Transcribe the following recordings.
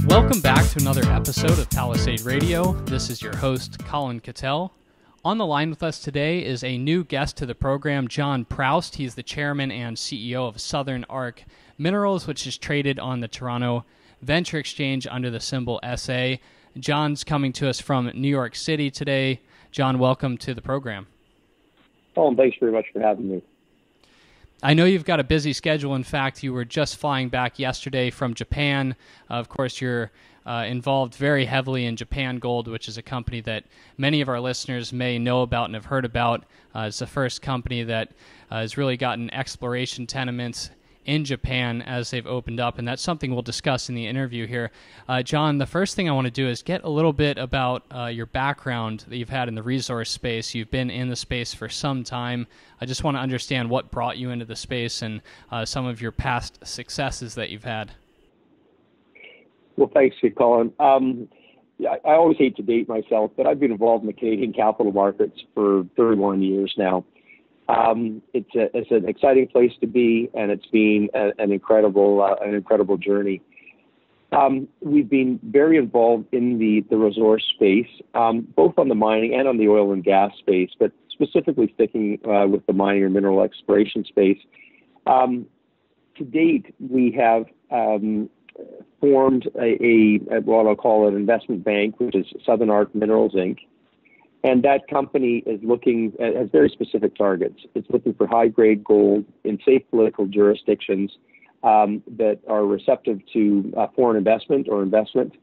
Welcome back to another episode of Palisade Radio. This is your host, Colin Cattell. On the line with us today is a new guest to the program, John Proust. He's the chairman and CEO of Southern Arc Minerals, which is traded on the Toronto Venture Exchange under the symbol SA. John's coming to us from New York City today. John, welcome to the program. Oh, thanks very much for having me. I know you've got a busy schedule. In fact, you were just flying back yesterday from Japan. Of course, you're involved very heavily in Japan Gold, which is a company that many of our listeners may know about and have heard about. It's the first company that has really gotten exploration tenements in Japan as they've opened up, and that's something we'll discuss in the interview here. John, the first thing I want to do is get a little bit about your background that you've had in the resource space. You've been in the space for some time. I just want to understand what brought you into the space and some of your past successes that you've had. Well, thanks, Colin. I always hate to date myself, but I've been involved in the Canadian capital markets for 31 years now. It's an exciting place to be, and it's been an incredible journey. We've been very involved in the resource space, both on the mining and on the oil and gas space, but specifically sticking with the mining or mineral exploration space. To date, we have formed what I'll call an investment bank, which is Southern Arc Minerals, Inc. And that company is has very specific targets. It's looking for high-grade gold in safe political jurisdictions that are receptive to foreign investment or investment,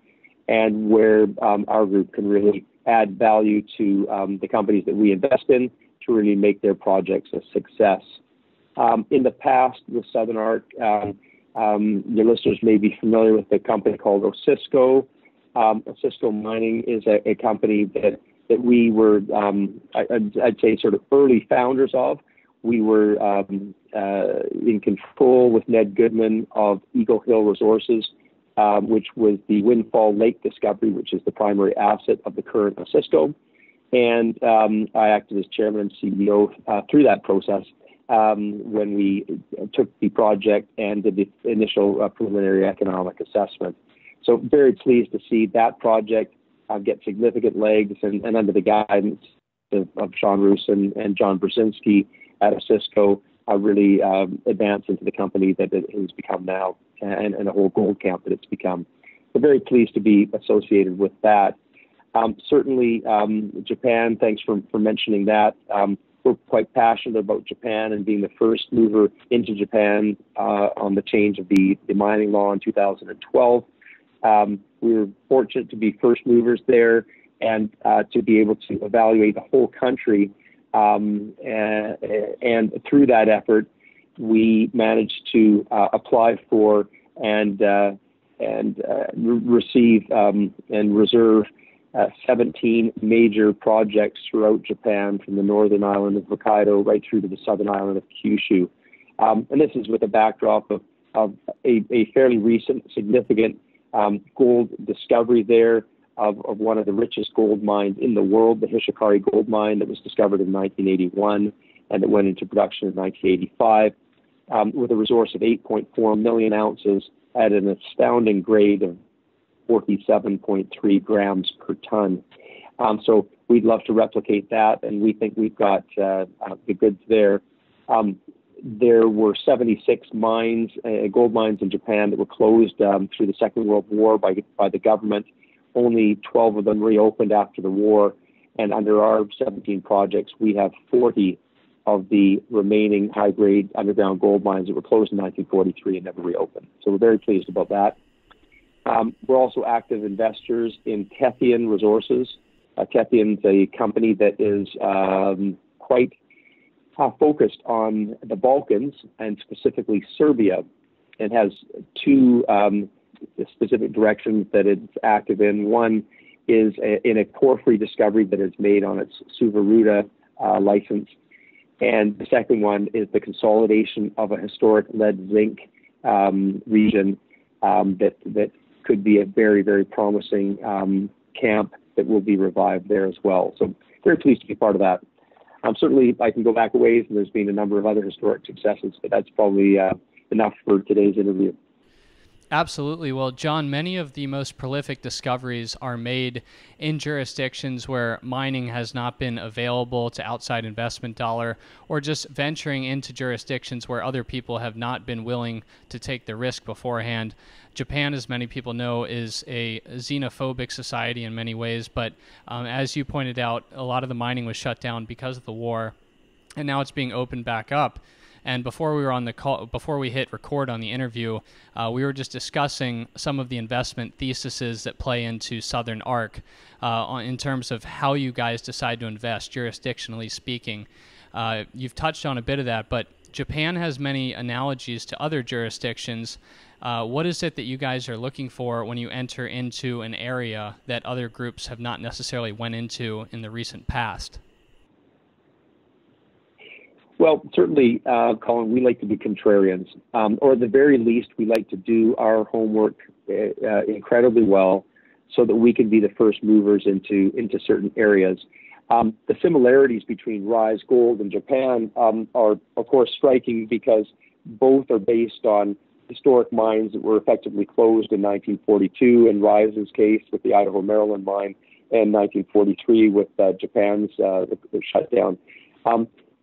and where our group can really add value to the companies that we invest in to really make their projects a success. In the past, with Southern Arc, your listeners may be familiar with a company called OTCQB. OTCQB Mining is a company that we were, I'd say, sort of early founders of. We were in control with Ned Goodman of Eagle Hill Resources, which was the Windfall Lake discovery, which is the primary asset of the current OTCQB. And I acted as chairman and CEO through that process when we took the project and did the initial preliminary economic assessment. So very pleased to see that project get significant legs, and under the guidance of Sean Roos and John Brzezinski at OTCQB, really advance into the company that it has become now, and a whole gold camp that it's become. So very pleased to be associated with that. Certainly, Japan, thanks for mentioning that. We're quite passionate about Japan and being the first mover into Japan on the change of the mining law in 2012. We were fortunate to be first movers there and to be able to evaluate the whole country. And through that effort, we managed to apply for and receive and reserve 17 major projects throughout Japan, from the northern island of Hokkaido right through to the southern island of Kyushu. And this is with a backdrop of a fairly recent, significant gold discovery there of one of the richest gold mines in the world, the Hishikari gold mine, that was discovered in 1981 and that went into production in 1985, with a resource of 8.4 million ounces at an astounding grade of 47.3 grams per ton. So we'd love to replicate that, and we think we've got the goods there. There were 76 mines, gold mines in Japan, that were closed through the Second World War by the government. Only 12 of them reopened after the war, and under our 17 projects, we have 40 of the remaining high-grade underground gold mines that were closed in 1943 and never reopened. So we're very pleased about that. We're also active investors in Tethian Resources. Tethian's a company that is quite focused on the Balkans and specifically Serbia, and has two specific directions that it's active in. One is in a porphyry discovery that is made on its Suvaruda license, and the second one is the consolidation of a historic lead-zinc region that could be a very, very promising camp that will be revived there as well. So very pleased to be part of that. Certainly, I can go back a ways, and there's been a number of other historic successes, but that's probably enough for today's interview. Absolutely. Well, John, many of the most prolific discoveries are made in jurisdictions where mining has not been available to outside investment dollar, or just venturing into jurisdictions where other people have not been willing to take the risk beforehand. Japan, as many people know, is a xenophobic society in many ways, but as you pointed out, a lot of the mining was shut down because of the war, and now it's being opened back up. And before we were on the call, before we hit record on the interview, we were just discussing some of the investment theses that play into Southern Arc in terms of how you guys decide to invest, jurisdictionally speaking. You've touched on a bit of that, but Japan has many analogies to other jurisdictions. What is it that you guys are looking for when you enter into an area that other groups have not necessarily went into in the recent past? Well, certainly, Colin, we like to be contrarians, or at the very least, we like to do our homework incredibly well so that we can be the first movers into certain areas. The similarities between Rise Gold and Japan are, of course, striking because both are based on historic mines that were effectively closed in 1942, in Rise's case with the Idaho-Maryland mine, and 1943 with Japan's the shutdown.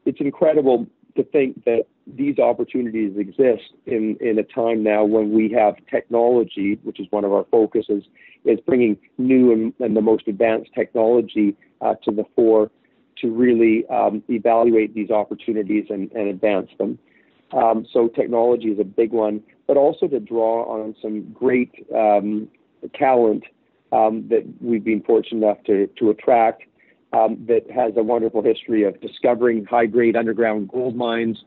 It's incredible to think that these opportunities exist in a time now when we have technology, which is one of our focuses, is bringing new and the most advanced technology to the fore to really evaluate these opportunities and advance them. So technology is a big one, but also to draw on some great talent that we've been fortunate enough to attract. That has a wonderful history of discovering high-grade underground gold mines,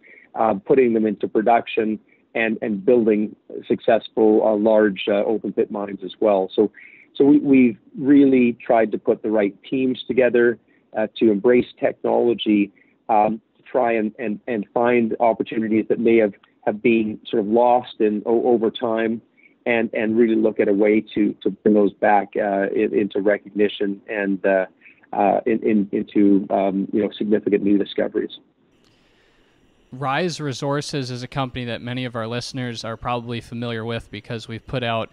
putting them into production, and building successful large open-pit mines as well. So we've really tried to put the right teams together to embrace technology, to try and find opportunities that may have been sort of lost over time, and really look at a way to bring those back into recognition and into significant new discoveries. Rise Resources is a company that many of our listeners are probably familiar with because we've put out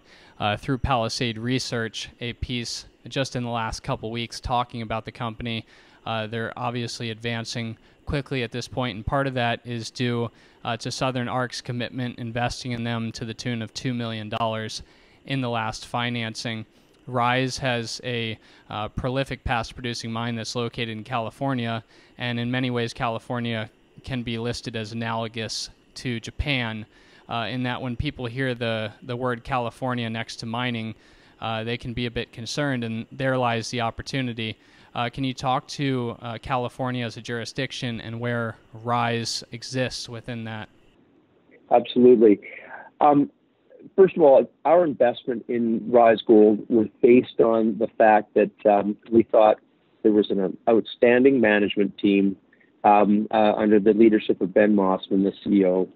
through Palisade Research a piece just in the last couple weeks talking about the company. They're obviously advancing quickly at this point, and part of that is due to Southern Arc's commitment, investing in them to the tune of $2 million in the last financing. Rise has a prolific past-producing mine that's located in California, and in many ways California can be listed as analogous to Japan, in that when people hear the word California next to mining, they can be a bit concerned, and there lies the opportunity. Can you talk to California as a jurisdiction and where Rise exists within that? Absolutely. First of all, our investment in Rise Gold was based on the fact that we thought there was an outstanding management team under the leadership of Ben Mossman, the CEO,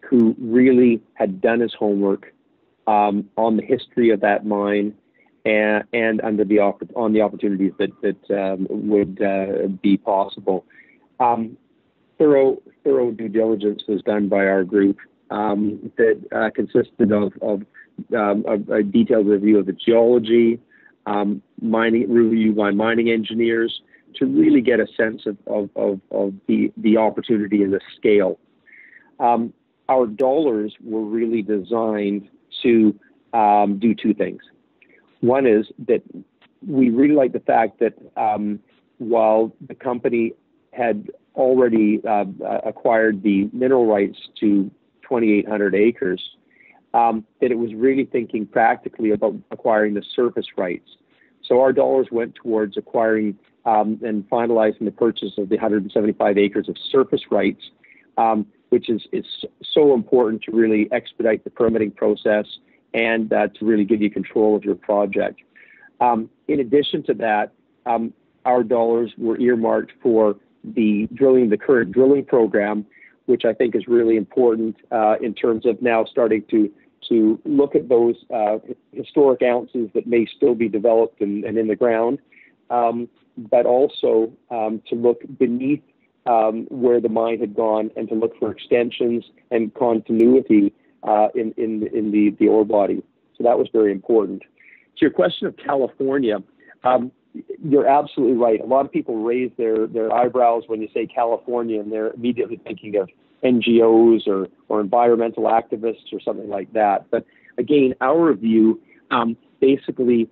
who really had done his homework on the history of that mine and on the opportunities that would be possible. Thorough due diligence was done by our group. That consisted of a detailed review of the geology, review by mining engineers, to really get a sense of the opportunity and the scale. Our dollars were really designed to do two things. One is that we really like the fact that while the company had already acquired the mineral rights to 2,800 acres, that it was really thinking practically about acquiring the surface rights. So our dollars went towards acquiring and finalizing the purchase of the 175 acres of surface rights, which is so important to really expedite the permitting process and to really give you control of your project. In addition to that, our dollars were earmarked for the current drilling program, which I think is really important in terms of now starting to look at those historic ounces that may still be developed and in the ground, but also to look beneath where the mine had gone and to look for extensions and continuity in the ore body. So that was very important. To your question of California, you're absolutely right. A lot of people raise their eyebrows when you say California, and they're immediately thinking of NGOs or environmental activists or something like that. But again, our review basically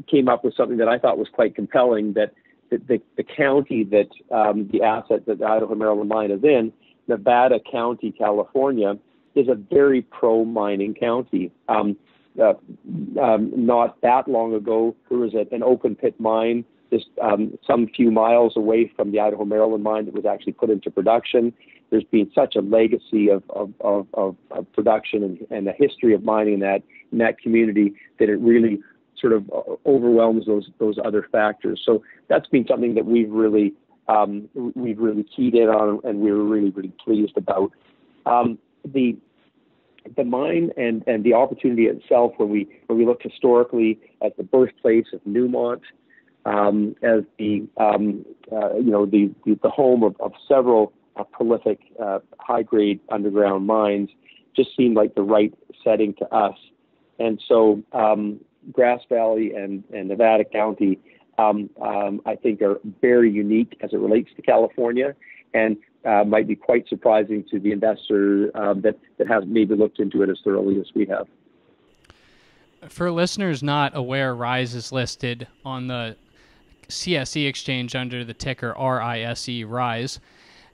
came up with something that I thought was quite compelling, that the county that the asset that the Idaho-Maryland mine is in, Nevada County, California, is a very pro-mining county. Not that long ago, there was an open pit mine just some few miles away from the Idaho-Maryland mine that was actually put into production. There's been such a legacy of production and a history of mining in that community that it really sort of overwhelms those other factors. So that's been something that we've really keyed in on, and we were really pleased about. The mine and the opportunity itself, when we look historically at the birthplace of Newmont, as the home of several prolific high grade underground mines, just seemed like the right setting to us. And so Grass Valley and Nevada County, I think, are very unique as it relates to California, and might be quite surprising to the investor that hasn't maybe looked into it as thoroughly as we have. For listeners not aware, RISE is listed on the CSE exchange under the ticker RISE, RISE.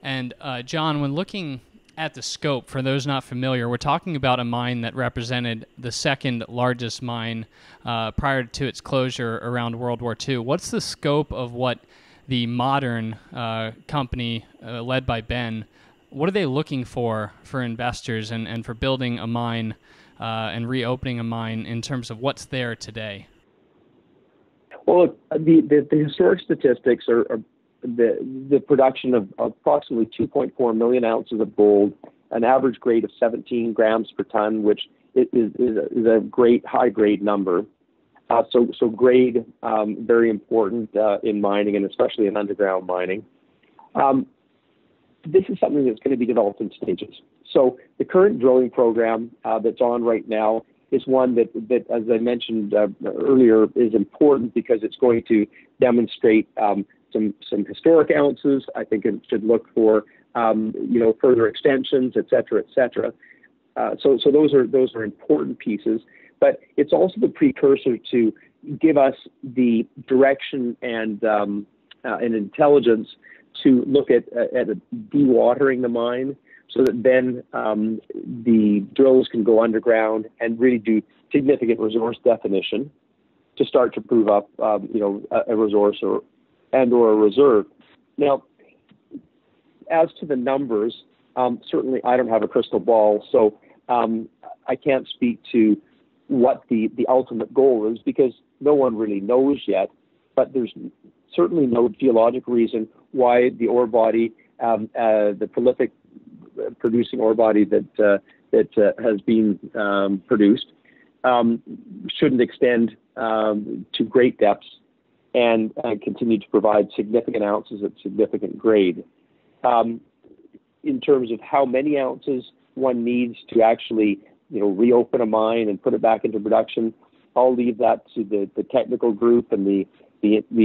And John, when looking at the scope, for those not familiar, we're talking about a mine that represented the second largest mine prior to its closure around World War II. What's the scope of what the modern company led by Ben, what are they looking for investors and for building a mine and reopening a mine in terms of what's there today? Well, the historic statistics are the production of approximately 2.4 million ounces of gold, an average grade of 17 grams per ton, which is a great high-grade number. So grade, very important in mining, and especially in underground mining. This is something that's going to be developed in stages. So the current drilling program that's on right now is one that as I mentioned earlier, is important because it's going to demonstrate some historic ounces. I think it should look for further extensions, et cetera, et cetera. So those are important pieces. But it's also the precursor to give us the direction and intelligence to look at dewatering the mine, so that then the drills can go underground and really do significant resource definition to start to prove up a resource or a reserve. Now, as to the numbers, certainly I don't have a crystal ball, so I can't speak to what the ultimate goal is, because no one really knows yet. But there's certainly no geologic reason why the ore body, the prolific producing ore body that has been produced, shouldn't extend to great depths and continue to provide significant ounces at significant grade. In terms of how many ounces one needs to actually reopen a mine and put it back into production, I'll leave that to the technical group and the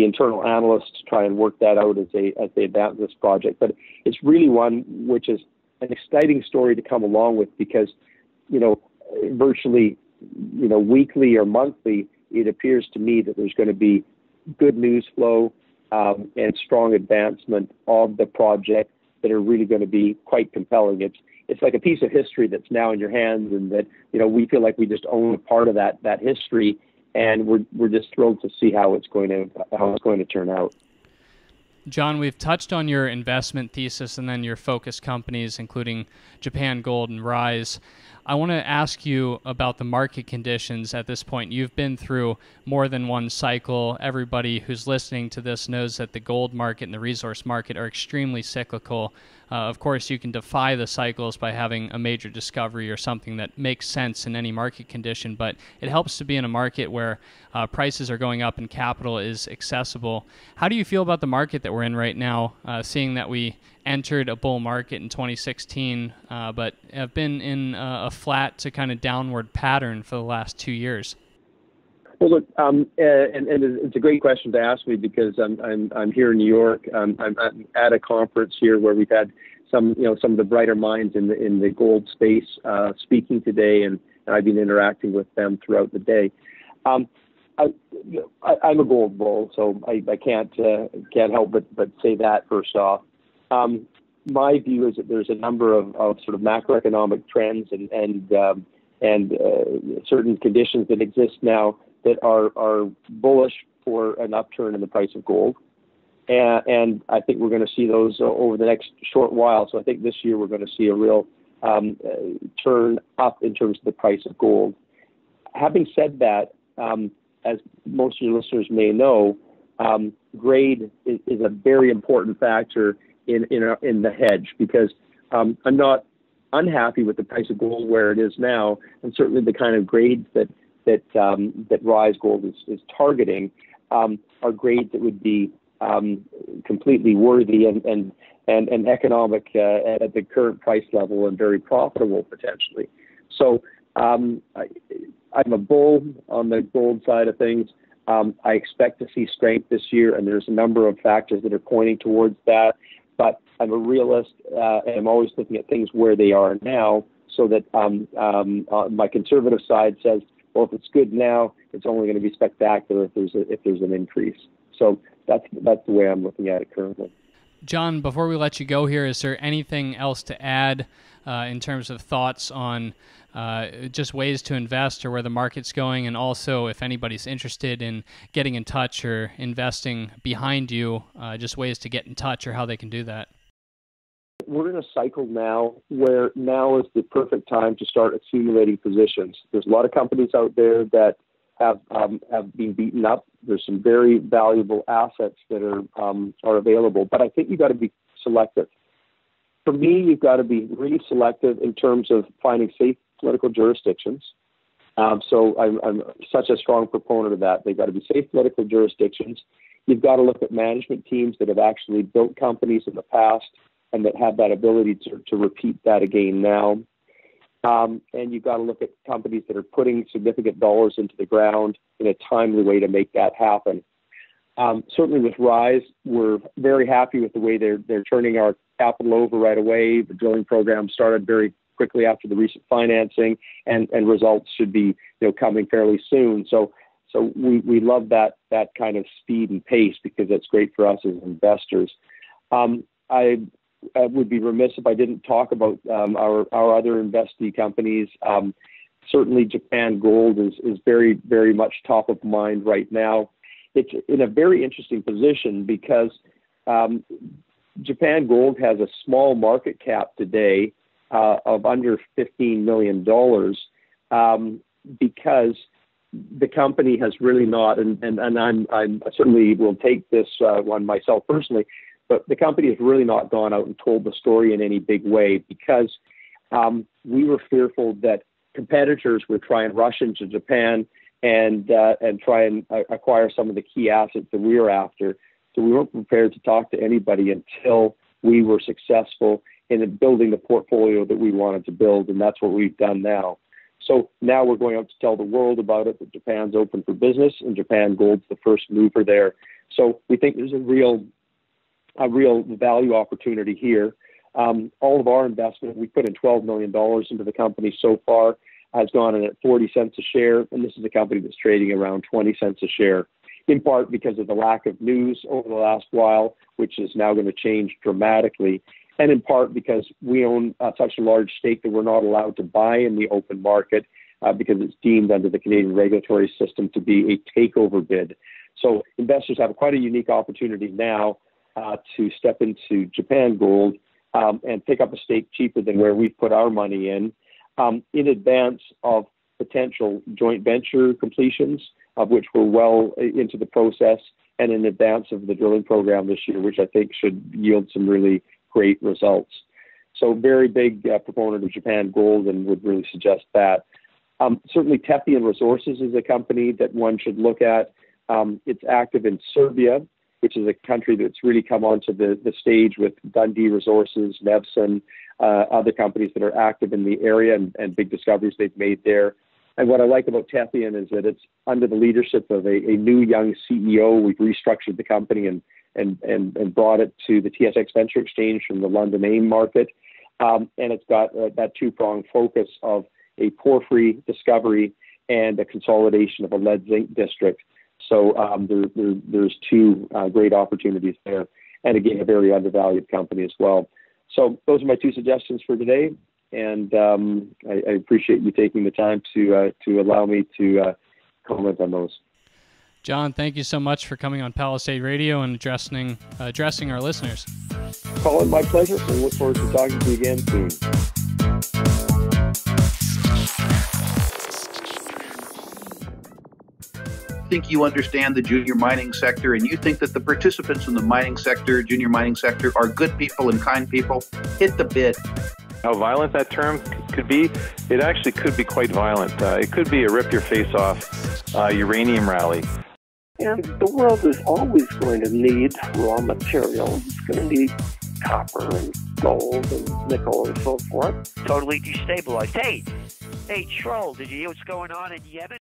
internal analysts to try and work that out as they advance this project. But it's really one which is an exciting story to come along with, because virtually weekly or monthly, it appears to me that there's going to be good news flow and strong advancement of the project that are really going to be quite compelling. It's like a piece of history that's now in your hands, and that we feel like we just own a part of that history, and we're just thrilled to see how it's going to turn out. John, we've touched on your investment thesis and then your focus companies, including Japan Gold and Rise. I want to ask you about the market conditions at this point. You've been through more than one cycle. Everybody who's listening to this knows that the gold market and the resource market are extremely cyclical. Of course, you can defy the cycles by having a major discovery or something that makes sense in any market condition, but it helps to be in a market where prices are going up and capital is accessible. How do you feel about the market that we're in right now, seeing that we entered a bull market in 2016, but have been in a flat to kind of downward pattern for the last 2 years? Well, look, and it's a great question to ask me because I'm here in New York. I'm at a conference here where we've had some of the brighter minds in the gold space speaking today, and I've been interacting with them throughout the day. I'm a gold bull, so I can't help but say that first off. My view is that there's a number of sort of macroeconomic trends and certain conditions that exist now that are bullish for an upturn in the price of gold. And I think we're going to see those over the next short while. So I think this year we're going to see a real turn up in terms of the price of gold. Having said that, as most of your listeners may know, grade is a very important factor in the hedge, because I'm not unhappy with the price of gold where it is now, and certainly the kind of grades that Rise Gold is targeting are grades that would be completely worthy and economic at the current price level and very profitable potentially. So I'm a bull on the gold side of things. I expect to see strength this year, and there's a number of factors that are pointing towards that. But I'm a realist, and I'm always looking at things where they are now, so that my conservative side says, well, if it's good now, it's only going to be spectacular if there's an increase. So that's the way I'm looking at it currently. John, before we let you go here, is there anything else to add in terms of thoughts on just ways to invest or where the market's going, and also if anybody's interested in getting in touch or investing behind you, just ways to get in touch or how they can do that? We're in a cycle now where now is the perfect time to start accumulating positions. There's a lot of companies out there that have been beaten up. There's some very valuable assets that are available, but I think you've got to be selective. For me, you've got to be really selective in terms of finding safe political jurisdictions. So I'm such a strong proponent of that. They've got to be safe political jurisdictions. You've got to look at management teams that have actually built companies in the past and that have that ability to repeat that again now. And you've got to look at companies that are putting significant dollars into the ground in a timely way to make that happen. Certainly with Rise, we're very happy with the way they're turning our capital over right away. The drilling program started very quickly after the recent financing, and results should be coming fairly soon. So we love that kind of speed and pace, because that's great for us as investors. I would be remiss if I didn't talk about our other investee companies. Certainly Japan Gold is very, very much top of mind right now. It's in a very interesting position because Japan Gold has a small market cap today of under $15 million because the company has really not, and I'm certainly will take this one myself personally, but the company has really not gone out and told the story in any big way, because we were fearful that competitors would try and rush into Japan and try and acquire some of the key assets that we were after. So we weren't prepared to talk to anybody until we were successful in building the portfolio that we wanted to build, and that's what we've done now. So now we're going out to tell the world about it, that Japan's open for business, and Japan Gold's the first mover there. So we think there's a real value opportunity here. All of our investment, we put in $12 million into the company so far, has gone in at 40 cents a share, and this is a company that's trading around 20 cents a share, in part because of the lack of news over the last while, which is now going to change dramatically, and in part because we own such a large stake that we're not allowed to buy in the open market because it's deemed under the Canadian regulatory system to be a takeover bid. So investors have quite a unique opportunity now to step into Japan Gold and pick up a stake cheaper than where we've put our money in advance of potential joint venture completions, of which we're well into the process, and in advance of the drilling program this year, which I think should yield some really great results. So very big proponent of Japan Gold and would really suggest that. Certainly Tepian Resources is a company that one should look at. It's active in Serbia, which is a country that's really come onto the stage with Dundee Resources, Nevson, other companies that are active in the area and big discoveries they've made there. And what I like about Tepian is that it's under the leadership of a new young CEO. We've restructured the company and brought it to the TSX Venture Exchange from the London AIM market. And it's got that two-pronged focus of a porphyry discovery and a consolidation of a lead zinc district. So there's two great opportunities there. And again, a very undervalued company as well. So those are my two suggestions for today. And I appreciate you taking the time to allow me to comment on those. John, thank you so much for coming on Palisade Radio and addressing our listeners. Colin, my pleasure. I look forward to talking to you again soon. Think you understand the junior mining sector and you think that the participants in the mining sector, junior mining sector, are good people and kind people, hit the bid. How violent that term could be, it actually could be quite violent. It could be a rip your face off uranium rally. And the world is always going to need raw materials. It's going to need copper and gold and nickel and so forth. Totally destabilized. Hey, Troll, did you hear what's going on in Yemen?